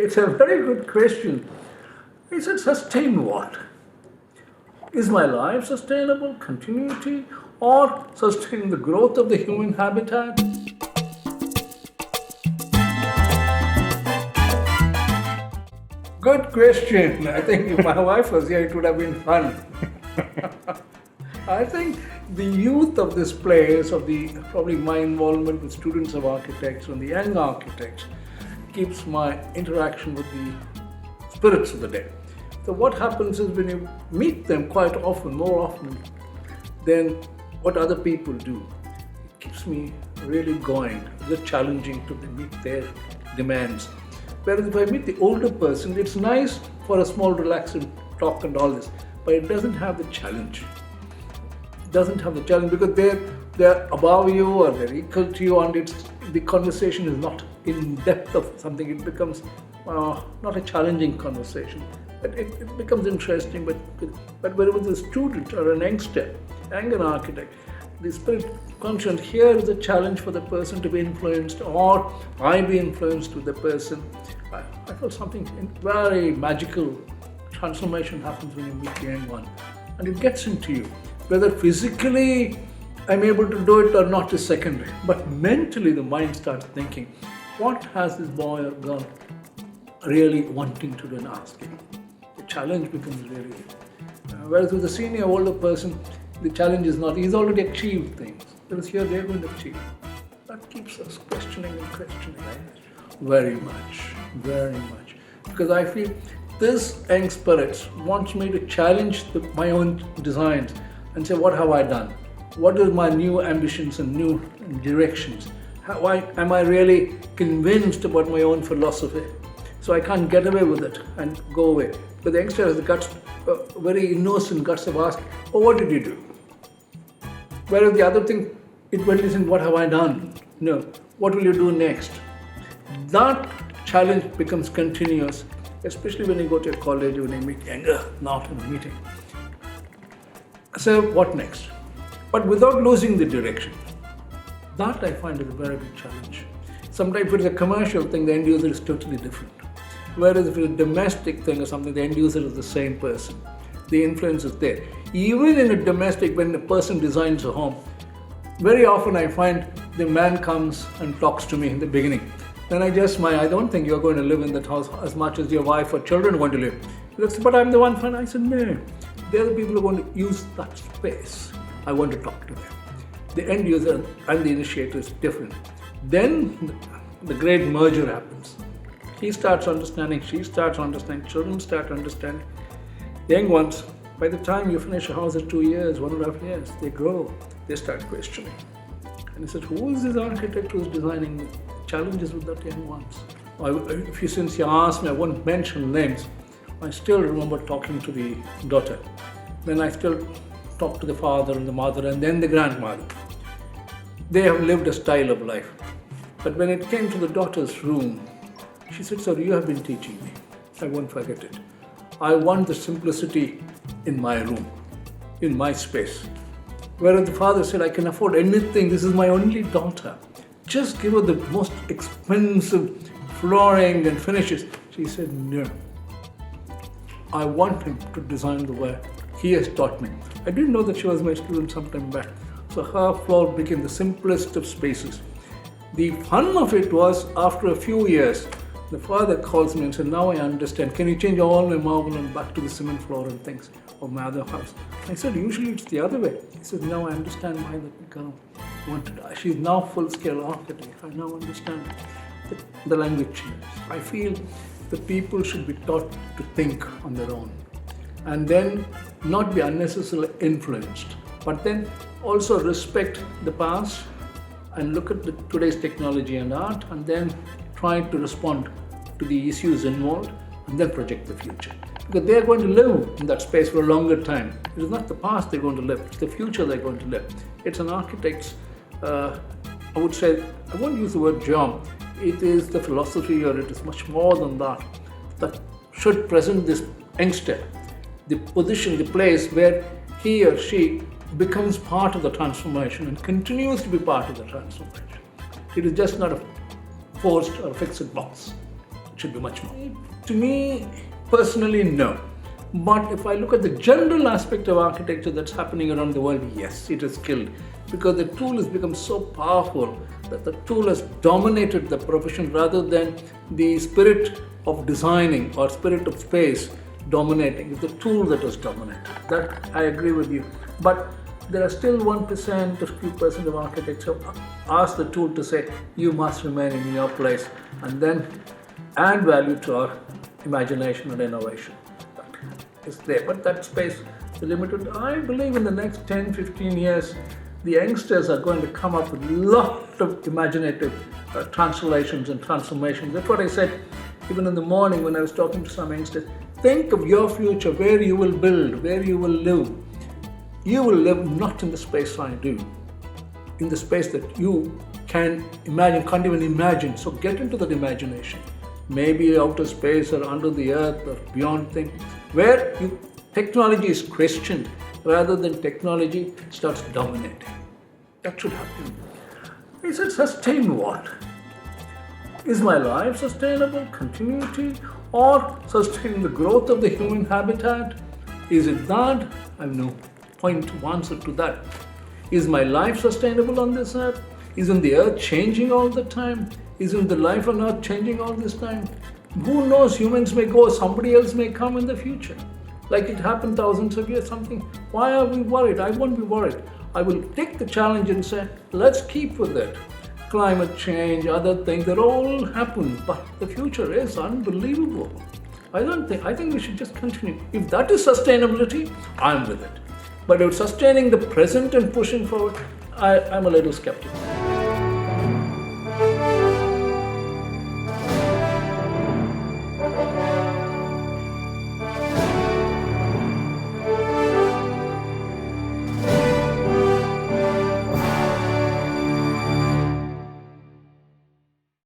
It's a very good question. Is it sustain what? Is my life sustainable, continuity, or sustain the growth of the human habitat? Good question. I think if my wife was here, it would have been fun. I think the youth of this place, probably my involvement with students of architects and the young architects, keeps my interaction with the spirits of the day. So what happens is when you meet them quite often, more often than what other people do, it keeps me really going. It's challenging to meet their demands. Whereas if I meet the older person, it's nice for a small relaxing talk and all this, but it doesn't have the challenge. It doesn't have the challenge because they're above you or they're equal to you, and the conversation is not in depth of something. It becomes not a challenging conversation, but it becomes interesting. But whether it's a student or an youngster, and an architect, the spirit conscience, here is a challenge for the person to be influenced, or I be influenced with the person. I feel something very magical transformation happens when you meet the young one, and it gets into you. Whether physically I'm able to do it or not is secondary, but mentally the mind starts thinking, what has this boy or girl really wanting to do and asking? The challenge becomes really. Whereas with a senior, older person, the challenge is not, he's already achieved things. Whereas here they're going to achieve. That keeps us questioning and questioning. Very much. Because I feel this young spirit wants me to challenge my own designs and say, what have I done? What are my new ambitions and new directions? Am I really convinced about my own philosophy? So I can't get away with it and go away. But the youngster has the guts, very innocent guts of asking, oh, what did you do? Whereas the other thing, it went isn't what have I done? No, what will you do next? That challenge becomes continuous, especially when you go to a college, when you meet younger, not in a meeting. So what next? But without losing the direction. That I find is a very big challenge. Sometimes if it's a commercial thing, the end user is totally different. Whereas if it's a domestic thing or something, the end user is the same person. The influence is there. Even in a domestic, when a person designs a home, very often I find the man comes and talks to me in the beginning. Then I just smile. I don't think you're going to live in that house as much as your wife or children are going to live. He looks, but I'm the one fan. I said, no. They're the people who are going to use that space. I want to talk to them. The end user and the initiator is different. Then the great merger happens. He starts understanding, she starts understanding, children start understanding. The young ones, by the time you finish a house in 2 years, 1.5 years, they grow, they start questioning. And he said, who is this architect who's designing the challenges with that young ones? Since you asked me, I won't mention names. I still remember talking to the daughter. Then I still talk to the father and the mother and then the grandmother. They have lived a style of life. But when it came to the daughter's room, she said, sir, you have been teaching me. I won't forget it. I want the simplicity in my room, in my space. Whereas the father said, I can afford anything. This is my only daughter. Just give her the most expensive flooring and finishes. She said, no. I want him to design the way he has taught me. I didn't know that she was my student some time back. So her floor became the simplest of spaces. The fun of it was, after a few years, the father calls me and said, now I understand. Can you change all my marble and back to the cement floor and things of my other house? I said, usually it's the other way. He said, now I understand why that girl wanted to. She's now full-scale architect. I now understand the language changes. I feel the people should be taught to think on their own and then not be unnecessarily influenced, but then also respect the past and look at today's technology and art and then try to respond to the issues involved and then project the future. Because they're going to live in that space for a longer time. It is not the past they're going to live, it's the future they're going to live. It's an architect's, I would say, I won't use the word job, it is the philosophy or it is much more than that should present this youngster, the position, the place where he or she becomes part of the transformation and continues to be part of the transformation. It is just not a forced or fixed box. It should be much more. To me, personally, no. But if I look at the general aspect of architecture that's happening around the world, yes, it is killed. Because the tool has become so powerful that the tool has dominated the profession rather than the spirit of designing or spirit of space dominating. It's the tool that has dominated. That I agree with you. But there are still 1% or 2% of architects who ask the tool to say, you must remain in your place and then add value to our imagination and innovation. That is there. But that space is limited. I believe in the next 10, 15 years, the youngsters are going to come up with a lot of imaginative translations and transformations. That's what I said even in the morning when I was talking to some youngsters. Think of your future, where you will build, where you will live. You will live not in the space I do, in the space that you can imagine, can't even imagine. So get into that imagination. Maybe outer space or under the earth or beyond things, where technology is questioned rather than technology starts dominating. That should happen. He said, sustain what? Is my life sustainable, continuity, or sustaining the growth of the human habitat? Is it that? I have no point to answer to that. Is my life sustainable on this earth? Isn't the earth changing all the time? Isn't the life on earth changing all this time? Who knows, humans may go, somebody else may come in the future. Like it happened thousands of years, something. Why are we worried? I won't be worried. I will take the challenge and say, let's keep with it. Climate change, other things, that all happen, but the future is unbelievable. I think we should just continue. If that is sustainability, I'm with it. But if sustaining the present and pushing forward, I'm a little skeptical.